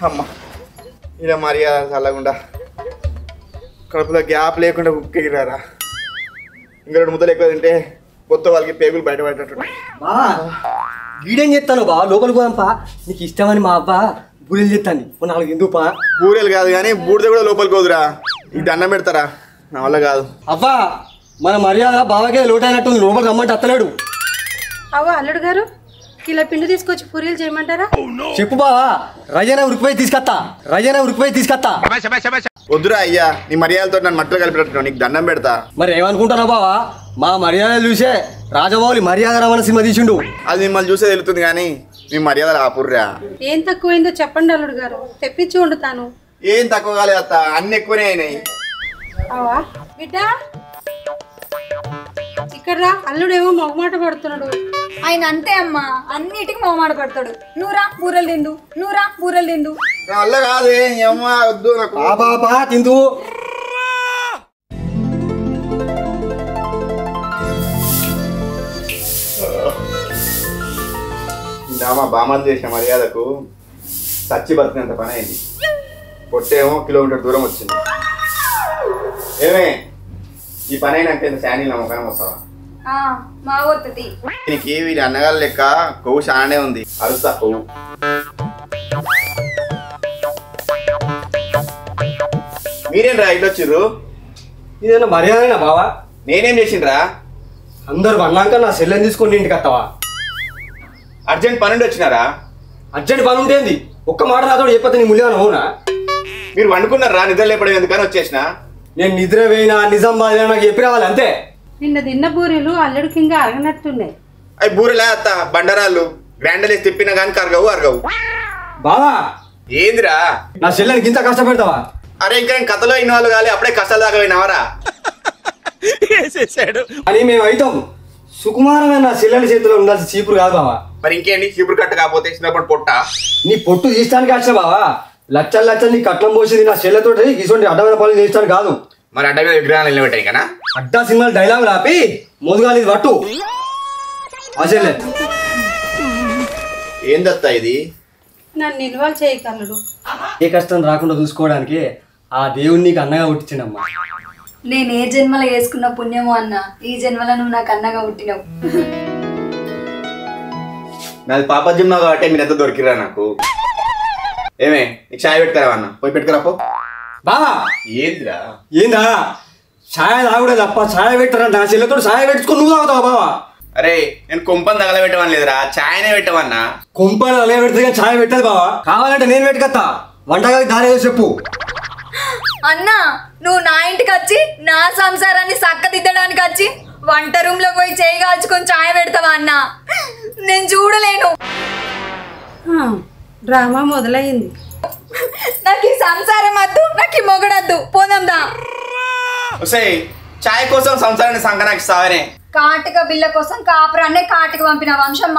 అమ్మ ఇలా మర్యాద చల్లకుండా కడుపులో గ్యాప్ లేకుండా ఉక్కిరారా. ఇంకా 2 ముద్దలు ఎక్కువ తింటే కొత్త వాళ్ళకి పేగులు బయటపడేటట్టు. బా వీడేం చెప్తాను బా లోపలికి పోదాంపా. నీకు ఇష్టమని మా అబ్బా బూరెలు చెప్తాను. 4 ఎందుకుపా? బూరెలు కాదు కానీ బూడిద కూడా లోపలికి పోదురా. ఇది దండం పెడతారా? నా వల్ల కాదు. అబ్బా మన మర్యాద బావకే లోటైనట్టుంది. లోపలికి రమ్మంటే అత్తలేడు. అవ్వ అల్లుడు గారు కిలో పిండి తీసుకొచ్చి పూరీలు చేయమంటారా? చెప్పు బావా. రజన ఉరికిపోయి తీసుకొస్తా. వద్దురా అయ్యా, నీ మర్యాదలతో నన్ను మట్టలు కలిపినట్టు. నీకు దండం పెడతా. మరి ఏమనుకుంటున్నావు బావా? మా మర్యాదలు చూసే రాజమౌళి మర్యాద రమణ సినిమా తీసిండు. అది మిమ్మల్ని చూసే తెలుస్తుంది కానీ మీ మర్యాదలు ఆపుర్రా. ఏం తక్కువైందో చెప్పండి అల్లుడు గారు, తెప్పించి వండుతాను. ఏం తక్కువ కాలేదు అత్త, అన్ని ఎక్కువనే అయినాయి. అవా బిడ్డ ఇక్కడ రా. అల్లుడేమో మొగమాట పడుతున్నాడు. ఆయన అంతే అమ్మా, అన్నిటికి మొహమాట పడతాడు. నూరా బూరెలు తిందు. నా వల్ల కాదే అమ్మ, వద్దు నాకు. బాబా తిందు. మా బామ్మలు చేసిన మర్యాదకు చచ్చి బతికినంత పని అయింది. పొట్టేమో కిలోమీటర్ దూరం వచ్చింది. ఏమే ఈ పని అయినాక శానీ నమ్మకానం వస్తావా? మా వద్దది దీనికి వీడి అన్నగారు లెక్క కొవ్వు చాలానే ఉంది. అరుస్తా కొవ్వు. మీరేం రా ఇటు వచ్చిర్రు? ఇదేనా మర్యాదనా బావా? నేనేం చేసిండ్రా? అందరు అన్నాక నా సెల్లని తీసుకొని ఇంటికి వస్తావా? అర్జెంట్ పనుండి వచ్చినారా? అర్జెంట్ పని ఉంటేంది? ఒక్క మాట నాతో చెప్పతే నీ ముల్యాన అవునా? మీరు వండుకున్నారా? నిద్ర లేపడం ఎందుకని వచ్చేసిన? నేను నిద్ర పోయినా నిజం బాధ నాకు చెప్పి రావాలి అంతే. నిన్న తిన్న బూరెలు అల్లుడికి ఇంకా అరగనట్టున్నాయి. అవి బూరెలే అత్త, బండరాళ్ళు. గ్రైండర్ వేసి తిప్పినా కానీ అరగవు. బావా ఏందిరా? నా చెల్లెనికి ఇంత కష్టపెడతావా? అరే ఇంకా నేను కథలో ఇన్వాల్వ్ కాలే, అప్పుడే కష్టాలు దాకా పోయినావరా? అని మేము అవుతాం. సుకుమారమైన నా చెల్లెల చేతిలో ఉండాల్సిన చీపురు కాదు బావా. మరి ఇంకేంటి చీపురు కట్ట కాకపోతే చిన్నప్పుడు పొట్ట? నీ పొట్టు తీయడానికి వచ్చా బావా. లచ్చలు నీ కట్నం పోసింది నా చెల్లెతో ఇటువంటి అడ్డమైన పనులు చేస్తాను కాదు. మరి అడ్డ మీద విగ్రహాలు నిలబెట్టాయి కదా? అడ్డా సినిమాలు డైలాగులు ఆపి మోదుగాలి పట్టు. అసలే ఏందత్తా ఇది? నన్ను నిల్వలు చేయగలడు. ఏ కష్టం రాకుండా చూసుకోవడానికి ఆ దేవుడిని నీకు అన్నగా పుట్టించిండమ్మా. నేను ఏ జన్మలో వేసుకున్న పుణ్యమో అన్న, ఈ జన్మలో నువ్వు నాకు అన్నగా పుట్టినావు. నాది పాపజ్యం కాబట్టి మీరు ఎంత దొరికిరా నాకు. ఏమే నీకు చాయ్ పెట్టుకురా అన్న? పోయి పెట్టుకురా పో. బావా ఏందిరా? ఏందా ఛాయ తాగుడే తప్ప ఛాయ పెట్టరా? నా చెల్లెతో ఛాయ పెట్టుకుని నువ్వు తాగుతావా బావా? అరే నేను కొంపని తగలబెట్టమని లేదురా, ఛాయనే పెట్టమన్నా. కొంపలు అలా పెడితే కానీ ఛాయ పెట్టదు బావా. కావాలంటే నేను పెట్టుకొస్తా. వంటగది దారి చెప్పు. అన్నా నువ్వు నా ఇంటికి వచ్చి నా సంసారాన్ని చక్కదిద్దడానికి వచ్చి వంట రూమ్ లో పోయి చేయి కాల్చుకొని ఛాయ పెడతావా అన్నా? నేను చూడలేను. డ్రామా మొదలయ్యింది. నాకు ఈ సంసారం వద్దు, నాకు ఈ మొగడద్దు. పోదాందా? ఛాయ్ కోసం సంసారాన్ని సంకనాకి సావనే. కాటిక బిల్ల కోసం కాపురాన్నే కాటికి పంపిన వంశం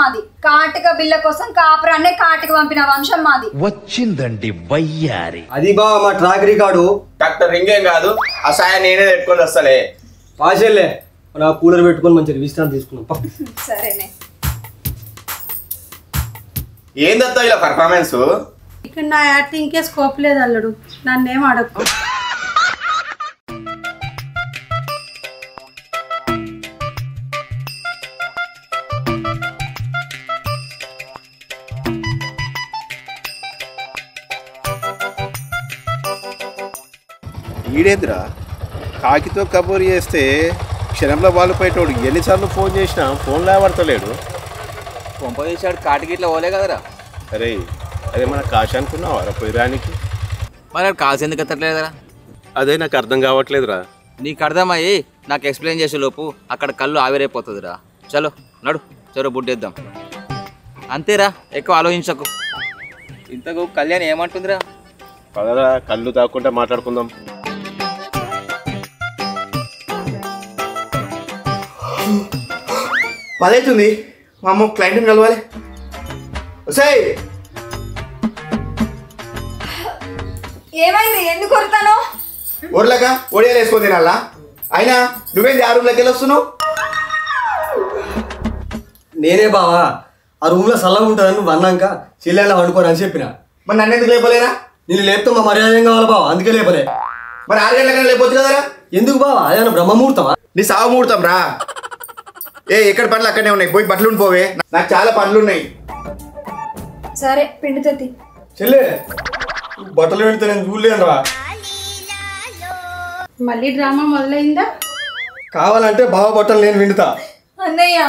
మాది. వచ్చిందండి వయ్యారి. అది బావా మా ట్రాక్ రికార్డు. డాక్టర్ రింగేం కాదు, ఆ సాయ నేనే పెట్టుకొని వస్తలే. పాచెల్లే నా కూలర్ పెట్టుకొని మంచిగా విశ్రాంతి తీసుకున్నాం. సరేనే. ఏందత్తా ఇలా పర్ఫార్మెన్స్? ఇక్కడ నా యాక్టింగ్కే స్కోప్ లేదు అల్లుడు, నన్నేం అడగకు. ఈడేంద్రా కాకితో కబూర్ చేస్తే క్షణంలో వాళ్ళు పోయేటోడు. ఎన్నిసార్లు ఫోన్ చేసినా ఫోన్ లేవడతలేడు. కొంప చేశాడు కాటికి ఇట్లా పోలే కదరా. అరే అదే మన కాశ అనుకున్నావారా పోయిరానికి? మరి అది కాసు ఎందుకు ఎత్తట్లేదురా? అదే నాకు అర్థం కావట్లేదురా. నీకు అర్థమయ్యి నాకు ఎక్స్ప్లెయిన్ చేసే లోపు అక్కడ కళ్ళు ఆవిరైపోతుందిరా. చలో నడు, చలో బుడ్డేద్దాం. అంతేరా, ఎక్కువ ఆలోచించకు. ఇంతకు కళ్యాణ్ ఏమంటుందిరా? పదరా కళ్ళు తాకుండా మాట్లాడుకుందాం. పదవుతుంది మా అమ్మ క్లయింట్ని కలవాలి. ఏమైంది? ఎందుకు కొడతాను? ఊర్లక ఒడియాలు వేసుకొని తినాలా? అయినా నువ్వేంది ఆ రూమ్లోకి వెళ్ళి వస్తున్నావు? నేనే బావా ఆ రూమ్లో సల్లగా ఉంటుందని నువ్వు అన్నాక చెల్లెలా వండుకోరని చెప్పిన. మరి నన్ను ఎందుకు లేపలేరా? నేను లేపితే మా మర్యాద ఏం కావాలి బావా, అందుకే లేపలే. మరి 6 గంటలకన్నా లేపొచ్చు కదరా? ఎందుకు బావా, అదేమన్నా బ్రహ్మముహూర్తమా? నీ సాగు ముహూర్తం రా. ఎక్కడ పనులు అక్కడనే ఉన్నాయి, పోయి బట్టలు ఉండిపోవే. నాకు చాలా పనులు ఉన్నాయి. సరే పిండి తెత్తి. చెల్లే బట్టలు పెడితే నేను చూడలేను రా. మళ్ళీ డ్రామా మొదలైందా? కావాలంటే బావ బట్టలు నేను విండుతా. అన్నయ్య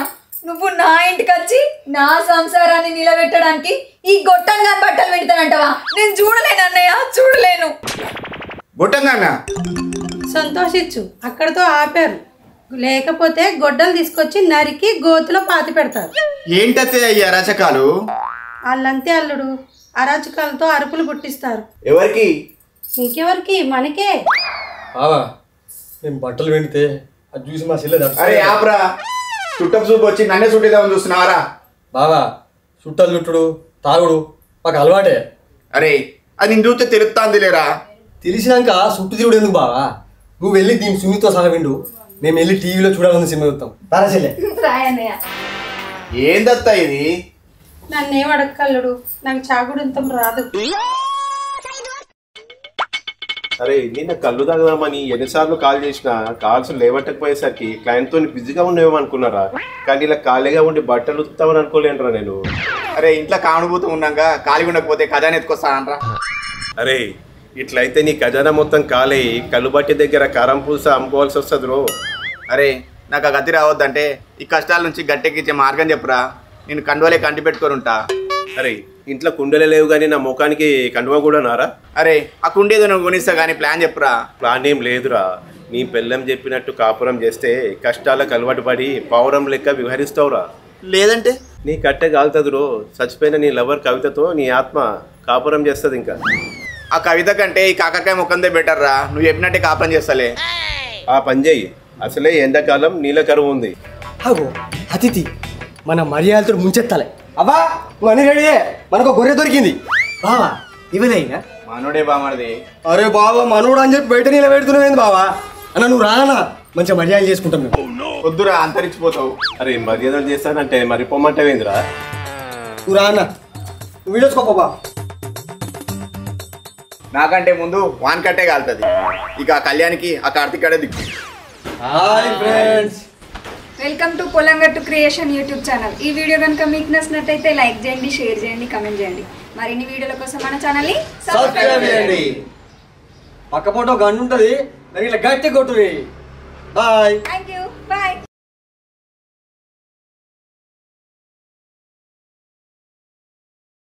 నువ్వు నా ఇంటికి వచ్చి నా సంసారాన్ని నిలబెట్టడానికి ఈ గొట్టంగా బట్టలు పెడతానంటవా? నేను చూడలేను అన్నయ్య, చూడలేను. గొట్టంగా సంతోషించు, అక్కడితో ఆపారు. లేకపోతే గొడ్డలు తీసుకొచ్చి నరికి గోతులో పాతి పెడతారు. ఏంటతే అయ్యి అరాచకాలు? వాళ్ళంతే అల్లుడు, అరాచకాలతో అరుపులు పుట్టిస్తారు. ఎవరికి? ఇంకెవరికి? మనకే. బావా నేను బట్టలు వెండితే అది చూసి మా చెల్లె అరే ఆపరా, చుట్టపు చూపు వచ్చి నన్నే చుట్టేదామని చూస్తున్నావారా? బావా చుట్టాలు చుట్టుడు తాగుడు మాకు అలవాటే. అరే అది నేను చూస్తే తెలుస్తాంది లేరా? తెలిసినాక చుట్టు తీరుడు ఎందుకు బావా? నువ్వు వెళ్ళి దీని సున్నితో సహా విండు, మేము వెళ్ళి టీవీలో చూడాలని సినిమా చూస్తాం. తారా చెల్లె. రాయ్ అన్నయ్య. ఏందత్తా ఇది? నన్నేం అడగల్లుడు, నాకు చాగుడంతం రాదు. అరే నిన్న కళ్ళు తాగదామని ఎన్నిసార్లు కాల్ చేసినా కాల్స్ లేవట్టకపోయేసరికి క్లయింట్తో బిజీగా ఉండేమో అనుకున్నారా? కానీ ఇలా ఖాళీగా ఉండి బట్టలు ఉతుకుతామని అనుకోలేనురా నేను. అరే ఇంట్లో కానుభూతం ఉన్నాక ఖాళీ ఉండకపోతే ఖజానా ఎత్తుకొస్తానంట్రా. అరే ఇట్లయితే నీ ఖజానా మొత్తం ఖాళీ కళ్ళుబట్టి దగ్గర కారం పూస అమ్ముకోవాల్సి వస్తుంది రో. అరే నాకు ఆ గతి రావద్దంటే ఈ కష్టాల నుంచి గట్టెక్కించే మార్గం చెప్పురా. నేను కండువలే కంటి పెట్టుకొని ఉంటా. అరే ఇంట్లో కుండలే లేవు కానీ నా ముఖానికి కండువా కూడా నారా? అరే ఆ కుండేదో నువ్వు కొనిస్తా కానీ ప్లాన్ చెప్పురా. ప్లాన్ ఏం లేదురా, నీ పెళ్ళం చెప్పినట్టు కాపురం చేస్తే కష్టాలకు అలవాటు పడి పావురం లెక్క వ్యవహరిస్తావురా. లేదంటే నీ కట్టె కాలుతుంది రో. చచ్చిపోయిన నీ లవర్ కవితతో నీ ఆత్మ కాపురం చేస్తుంది. ఇంకా ఆ కవిత కంటే ఈ కాకరకాయ ముఖందే బెటర్ రా. నువ్వు చెప్పినట్టే కాపురం చేస్తలే. ఆ పని చెయ్యి, అసలే ఎండాకాలం నీళ్ళ కరువు ఉంది. అగో అతిథి మన మర్యాదతో ముంచెత్తాలి. అబ్బా నువ్వు అన్ని రెడీయే, మనకు గొర్రె దొరికింది. బావా ఇవలేనా? మనోడే బామడిది. అరే బావా మనోడు అని చెప్పి బయట నీళ్ళ పెడుతున్నావు బావా? అన్న నువ్వు రానా, మంచిగా మర్యాద చేసుకుంటాం మేము. వద్దురా అంతరించిపోతావు. అరే మర్యాదలు చేస్తానంటే మరి పొమ్మంటావేందిరా? నువ్వు రా అన్న, నువ్వు వీడియోసుకోపా. నాకంటే ముందు వాన్ కట్టే కాలుతుంది. ఇక ఆ కళ్యాణ్కి ఆ కార్తీక్ కడే దిక్కు. Hi friends, welcome to Polamgattu creation YouTube channel. ఈ వీడియో కనుక మీకు నచ్చినట్టయితే లైక్ చేయండి, షేర్ చేయండి, కమెంట్ చేయండి. మరిన్ని వీడియోల కోసం మన ఛానల్ని సబ్స్క్రైబ్ చేయండి. పక్క ఫోటో గన్ను ఉంటుంది, దాని ఇట్లా గట్టి కొట్టుని. బాయ్. Thank you, bye.